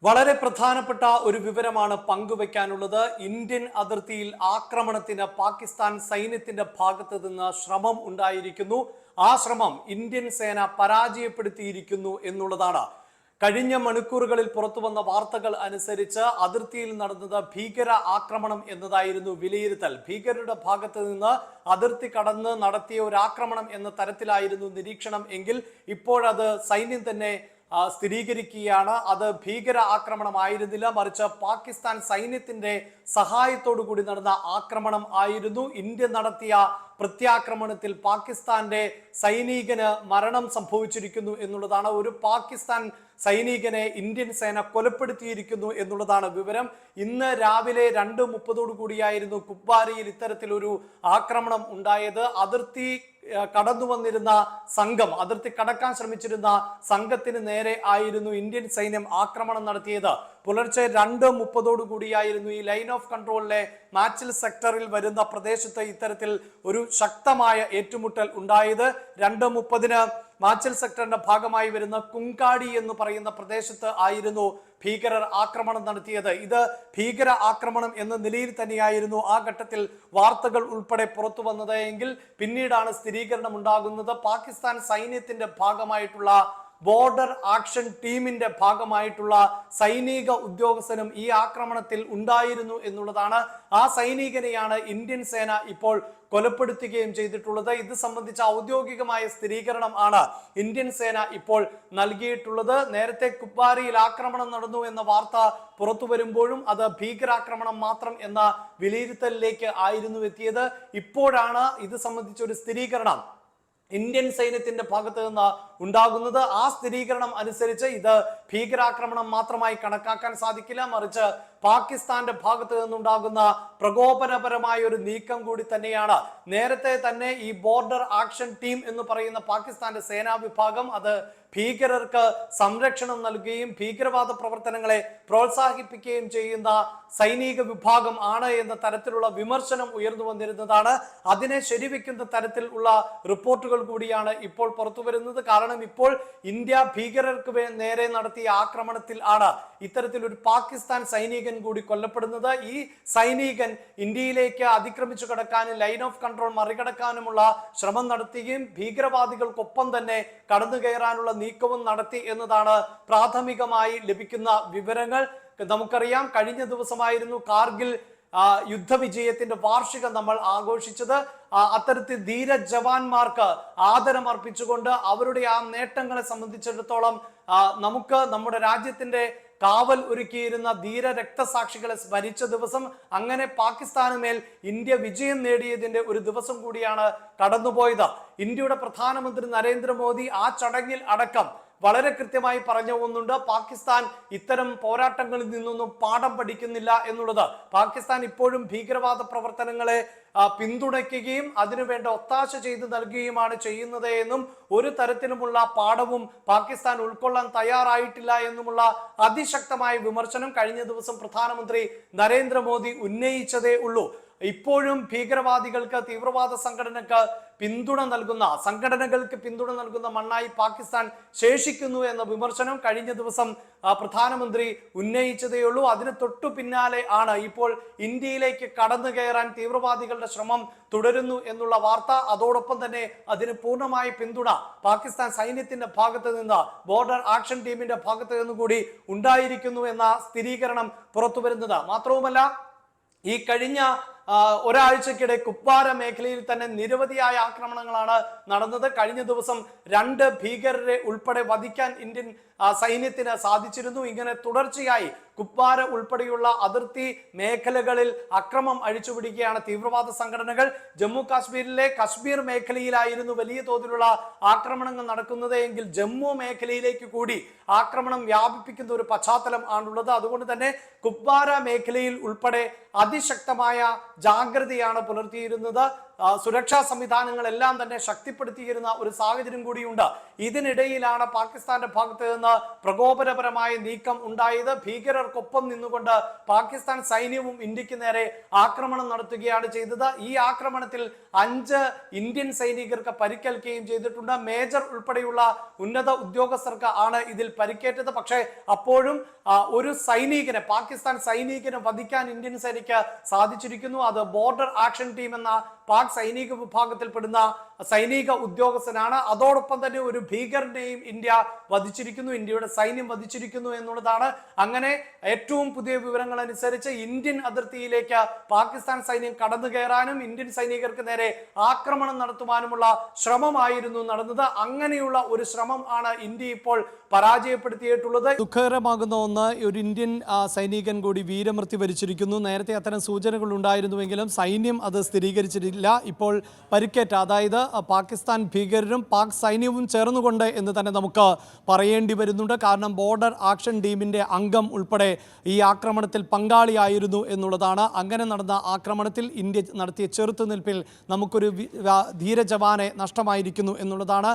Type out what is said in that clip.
വളരെ പ്രധാനപ്പെട്ട ഒരു വിവരമാണ് പങ്കുവെക്കാനുള്ളത്. ഇന്ത്യൻ അതിർത്തിയിൽ ആക്രമണത്തിന് പാകിസ്ഥാൻ സൈന്യത്തിന്റെ ഭാഗത്ത് നിന്ന് ശ്രമം ഉണ്ടായിരിക്കുന്നു. ആ ശ്രമം ഇന്ത്യൻ സേന പരാജയപ്പെടുത്തിയിരിക്കുന്നു എന്നുള്ളതാണ്. കഴിഞ്ഞ മണിക്കൂറുകളിൽ പുറത്തു വന്ന വാർത്തകൾ അനുസരിച്ച് അതിർത്തിയിൽ നടന്നത് ഭീകര ആക്രമണം എന്നതായിരുന്നു വിലയിരുത്തൽ. ഭീകരരുടെ ഭാഗത്ത് നിന്ന് അതിർത്തി കടന്ന് നടത്തിയ ഒരു ആക്രമണം എന്ന തരത്തിലായിരുന്നു നിരീക്ഷണം എങ്കിൽ ഇപ്പോഴത് സൈന്യം തന്നെ സ്ഥിരീകരിക്കുകയാണ്. അത് ഭീകര ആക്രമണമായിരുന്നില്ല, മറിച്ച് പാകിസ്ഥാൻ സൈന്യത്തിന്റെ സഹായത്തോടു കൂടി നടന്ന ആക്രമണം ആയിരുന്നു. ഇന്ത്യ നടത്തിയ പ്രത്യാക്രമണത്തിൽ പാകിസ്ഥാന്റെ സൈനികന് മരണം സംഭവിച്ചിരിക്കുന്നു എന്നുള്ളതാണ്. ഒരു പാകിസ്ഥാൻ സൈനികനെ ഇന്ത്യൻ സേന കൊലപ്പെടുത്തിയിരിക്കുന്നു എന്നുള്ളതാണ് വിവരം. ഇന്ന് രാവിലെ 2:30 കൂടിയായിരുന്നു കുപ്വാരയിൽ ഇത്തരത്തിലൊരു ആക്രമണം ഉണ്ടായത്. അതിർത്തി കടന്നു വന്നിരുന്ന സംഘം, അതിർത്തി കടക്കാൻ ശ്രമിച്ചിരുന്ന സംഘത്തിന് നേരെ ആയിരുന്നു ഇന്ത്യൻ സൈന്യം ആക്രമണം നടത്തിയത്. പുലർച്ചെ 2:30 കൂടിയായിരുന്നു ഈ ലൈൻ ഓഫ് കൺട്രോളിലെ മാച്ചിൽ സെക്ടറിൽ വരുന്ന പ്രദേശത്ത് ഇത്തരത്തിൽ ഒരു ശക്തമായ ഏറ്റുമുട്ടൽ ഉണ്ടായത്. 2:30 മാച്ചിൽ സെക്ടറിന്റെ ഭാഗമായി വരുന്ന കുങ്കാടി എന്ന് പറയുന്ന പ്രദേശത്ത് ആയിരുന്നു ഭീകരർ ആക്രമണം നടത്തിയത്. ഇത് ഭീകര ആക്രമണം എന്ന നിലയിൽ തന്നെയായിരുന്നു ആ ഘട്ടത്തിൽ വാർത്തകൾ ഉൾപ്പെടെ പുറത്തു വന്നത് എങ്കിൽ പിന്നീടാണ് സ്ഥിരീകരണം ഉണ്ടാകുന്നത്. പാകിസ്ഥാൻ സൈന്യത്തിന്റെ ഭാഗമായിട്ടുള്ള ബോർഡർ ആക്ഷൻ ടീമിന്റെ ഭാഗമായിട്ടുള്ള സൈനിക ഉദ്യോഗസ്ഥനും ഈ ആക്രമണത്തിൽ ഉണ്ടായിരുന്നു എന്നുള്ളതാണ്. ആ സൈനികനെയാണ് ഇന്ത്യൻ സേന ഇപ്പോൾ കൊലപ്പെടുത്തുകയും ചെയ്തിട്ടുള്ളത്. ഇത് സംബന്ധിച്ച ഔദ്യോഗികമായ സ്ഥിരീകരണം ആണ് ഇന്ത്യൻ സേന ഇപ്പോൾ നൽകിയിട്ടുള്ളത്. നേരത്തെ കുപ്വാരയിൽ ആക്രമണം നടന്നു എന്ന വാർത്ത പുറത്തു വരുമ്പോഴും അത് ഭീകരാക്രമണം മാത്രം എന്ന വിലയിരുത്തലിലേക്ക് ആയിരുന്നു എത്തിയത്. ഇപ്പോഴാണ് ഇത് സംബന്ധിച്ച ഒരു സ്ഥിരീകരണം ഇന്ത്യൻ സൈന്യത്തിന്റെ ഭാഗത്ത് നിന്ന് ഉണ്ടാകുന്നത്. ആ സ്ഥിരീകരണം അനുസരിച്ച് ഇത് ഭീകരാക്രമണം മാത്രമായി കണക്കാക്കാൻ സാധിക്കില്ല, മറിച്ച് പാകിസ്ഥാന്റെ ഭാഗത്ത് നിന്നുണ്ടാകുന്ന പ്രകോപനപരമായ ഒരു നീക്കം കൂടി തന്നെയാണ്. നേരത്തെ തന്നെ ഈ ബോർഡർ ആക്ഷൻ ടീം എന്ന് പറയുന്ന പാകിസ്ഥാന്റെ സേനാ വിഭാഗം അത് ഭീകരർക്ക് സംരക്ഷണം നൽകുകയും ഭീകരവാദ പ്രവർത്തനങ്ങളെ പ്രോത്സാഹിപ്പിക്കുകയും ചെയ്യുന്ന സൈനിക വിഭാഗം ആണ് എന്ന തരത്തിലുള്ള വിമർശനം ഉയർന്നു വന്നിരുന്നതാണ്. അതിനെ ശരിവെക്കുന്ന തരത്തിലുള്ള റിപ്പോർട്ടുകൾ കൂടിയാണ് ഇപ്പോൾ പുറത്തു വരുന്നത്. കാരണം ഇപ്പോൾ ഇന്ത്യ ഭീകരർക്ക് നേരെ നടത്തിയ ആക്രമണത്തിൽ ആണ് ഇത്തരത്തിലൊരു പാകിസ്ഥാൻ സൈനികൻ കൂടി കൊല്ലപ്പെടുന്നത്. ഈ സൈനികൻ ഇന്ത്യയിലേക്ക് അതിക്രമിച്ചു കടക്കാനും ലൈൻ ഓഫ് കൺട്രോൾ മറികടക്കാനുമുള്ള ശ്രമം നടത്തുകയും ഭീകരവാദികൾക്കൊപ്പം തന്നെ കടന്നു കയറാനുള്ള നീക്കവും നടത്തി എന്നതാണ് പ്രാഥമികമായി ലഭിക്കുന്ന വിവരങ്ങൾ. നമുക്കറിയാം, കഴിഞ്ഞ ദിവസമായിരുന്നു കാർഗിൽ യുദ്ധവിജയത്തിന്റെ വാർഷികം നമ്മൾ ആഘോഷിച്ചത്. അത്തരത്തിൽ ധീര ജവാന്മാർക്ക് ആദരം അർപ്പിച്ചുകൊണ്ട് അവരുടെ ആ നേട്ടങ്ങളെ സംബന്ധിച്ചിടത്തോളം നമുക്ക് നമ്മുടെ രാജ്യത്തിന്റെ കാവൽ ഒരുക്കിയിരുന്ന ധീര രക്തസാക്ഷികളെ സ്മരിച്ച ദിവസം, അങ്ങനെ പാകിസ്ഥാന് മേൽ ഇന്ത്യ വിജയം നേടിയതിന്റെ ഒരു ദിവസം കൂടിയാണ് കടന്നുപോയത്. ഇന്ത്യയുടെ പ്രധാനമന്ത്രി നരേന്ദ്രമോദി ആ ചടങ്ങിൽ അടക്കം വളരെ കൃത്യമായി പറഞ്ഞ ഒന്നുണ്ട്: പാകിസ്ഥാൻ ഇത്തരം പോരാട്ടങ്ങളിൽ നിന്നൊന്നും പാഠം പഠിക്കുന്നില്ല എന്നുള്ളത്. പാകിസ്ഥാൻ ഇപ്പോഴും ഭീകരവാദ പ്രവർത്തനങ്ങളെ പിന്തുണയ്ക്കുകയും അതിനുവേണ്ട ഒത്താശ ചെയ്ത് നൽകുകയുമാണ് ചെയ്യുന്നത് എന്നും ഒരു തരത്തിലുമുള്ള പാഠവും പാകിസ്ഥാൻ ഉൾക്കൊള്ളാൻ തയ്യാറായിട്ടില്ല എന്നുമുള്ള അതിശക്തമായ വിമർശനം കഴിഞ്ഞ ദിവസം പ്രധാനമന്ത്രി നരേന്ദ്രമോദി ഉന്നയിച്ചതേ ഉള്ളൂ. ഇപ്പോഴും ഭീകരവാദികൾക്ക്, തീവ്രവാദ സംഘടനകൾക്ക് പിന്തുണ നൽകുന്ന മണ്ണായി പാകിസ്ഥാൻ ശേഷിക്കുന്നു എന്ന വിമർശനം കഴിഞ്ഞ ദിവസം പ്രധാനമന്ത്രി ഉന്നയിച്ചതേയുള്ളൂ. അതിന് തൊട്ടു പിന്നാലെ ആണ് ഇപ്പോൾ ഇന്ത്യയിലേക്ക് കടന്നു കയറാൻ തീവ്രവാദികളുടെ ശ്രമം തുടരുന്നു എന്നുള്ള വാർത്ത. അതോടൊപ്പം തന്നെ അതിന് പൂർണ്ണമായ പിന്തുണ പാകിസ്ഥാൻ സൈന്യത്തിന്റെ ഭാഗത്ത് നിന്ന്, ബോർഡർ ആക്ഷൻ ടീമിന്റെ ഭാഗത്ത് നിന്ന് കൂടി ഉണ്ടായിരിക്കുന്നു എന്ന സ്ഥിരീകരണം പുറത്തു വരുന്നത്. മാത്രവുമല്ല, ഈ കഴിഞ്ഞ ഒരാഴ്ചക്കിടെ കുപ്വാര മേഖലയിൽ തന്നെ നിരവധിയായ ആക്രമണങ്ങളാണ് നടന്നത്. കഴിഞ്ഞ ദിവസം 2 ഭീകരരെ ഉൾപ്പെടെ വധിക്കാൻ ഇന്ത്യൻ സൈന്യത്തിന് സാധിച്ചിരുന്നു. ഇങ്ങനെ തുടർച്ചയായി കുപ്വാര ഉൾപ്പെടെയുള്ള അതിർത്തി മേഖലകളിൽ അക്രമം അഴിച്ചുപിടിക്കുകയാണ് തീവ്രവാദ സംഘടനകൾ. ജമ്മു കാശ്മീരിലെ കശ്മീർ മേഖലയിലായിരുന്നു വലിയ തോതിലുള്ള ആക്രമണങ്ങൾ നടക്കുന്നത് എങ്കിൽ ജമ്മു മേഖലയിലേക്ക് കൂടി ആക്രമണം വ്യാപിപ്പിക്കുന്ന ഒരു പശ്ചാത്തലം ആണുള്ളത്. അതുകൊണ്ട് തന്നെ കുപ്വാര മേഖലയിൽ ഉൾപ്പെടെ അതിശക്തമായ ജാഗ്രതയാണ് പുലർത്തിയിരുന്നത്. സുരക്ഷാ സംവിധാനങ്ങളെല്ലാം തന്നെ ശക്തിപ്പെടുത്തിയിരുന്ന ഒരു സാഹചര്യം കൂടിയുണ്ട്. ഇതിനിടയിലാണ് പാകിസ്ഥാന്റെ ഭാഗത്ത് നിന്ന് പ്രകോപനപരമായ നീക്കം ഉണ്ടായത്. ഭീകരർക്കൊപ്പം നിന്നുകൊണ്ട് പാകിസ്ഥാൻ സൈന്യവും ഇന്ത്യക്ക് നേരെ ആക്രമണം നടത്തുകയാണ് ചെയ്തത്. ഈ ആക്രമണത്തിൽ 5 ഇന്ത്യൻ സൈനികർക്ക് പരിക്കേൽക്കുകയും ചെയ്തിട്ടുണ്ട്. മേജർ ഉൾപ്പെടെയുള്ള ഉന്നത ഉദ്യോഗസ്ഥർക്ക് ആണ് ഇതിൽ പരിക്കേറ്റത്. പക്ഷേ അപ്പോഴും ഒരു സൈനികനെ, പാകിസ്ഥാൻ സൈനികനെ വധിക്കാൻ ഇന്ത്യൻ സേനയ്ക്ക് സാധിച്ചിരിക്കുന്നു. അത് ബോർഡർ ആക്ഷൻ ടീം എന്ന പാക് സൈനിക വിഭാഗത്തിൽപ്പെടുന്ന സൈനിക ഉദ്യോഗസ്ഥനാണ്. അതോടൊപ്പം തന്നെ ഒരു ഭീകരനെയും ഇന്ത്യ വധിച്ചിരിക്കുന്നു, ഇന്ത്യയുടെ സൈന്യം വധിച്ചിരിക്കുന്നു എന്നുള്ളതാണ്. അങ്ങനെ ഏറ്റവും പുതിയ വിവരങ്ങൾ അനുസരിച്ച് ഇന്ത്യൻ അതിർത്തിയിലേക്ക് പാകിസ്ഥാൻ സൈന്യം കടന്നു കയറാനും ഇന്ത്യൻ സൈനികർക്ക് നേരെ ആക്രമണം നടത്തുവാനുമുള്ള ശ്രമമായിരുന്നു നടന്നത്. അങ്ങനെയുള്ള ഒരു ശ്രമം ആണ് ഇന്ത്യ ഇപ്പോൾ പരാജയപ്പെടുത്തിയിട്ടുള്ളത്. ദുഃഖകരമാകുന്ന ഒന്ന്, ഒരു ഇന്ത്യൻ സൈനികൻ കൂടി വീരമൃത്യു വരിച്ചിരിക്കുന്നു. നേരത്തെ അത്തരം സൂചനകൾ ഉണ്ടായിരുന്നുവെങ്കിലും സൈന്യം അത് സ്ഥിരീകരിച്ചിട്ടില്ല. ഇപ്പോൾ പരിക്കേറ്റ, അതായത് പാകിസ്ഥാൻ ഭീകരരും പാക് സൈന്യവും ചേർന്നുകൊണ്ട് എന്ന് തന്നെ നമുക്ക് പറയേണ്ടി വരുന്നുണ്ട്. കാരണം ബോർഡർ ആക്ഷൻ ടീമിൻ്റെ അംഗം ഉൾപ്പെടെ ഈ ആക്രമണത്തിൽ പങ്കാളിയായിരുന്നു എന്നുള്ളതാണ്. അങ്ങനെ നടന്ന ആക്രമണത്തിൽ ഇന്ത്യ നടത്തിയ ചെറുത്തുനിൽപ്പിൽ നമുക്കൊരു ധീരജവാനെ നഷ്ടമായിരിക്കുന്നു എന്നുള്ളതാണ്.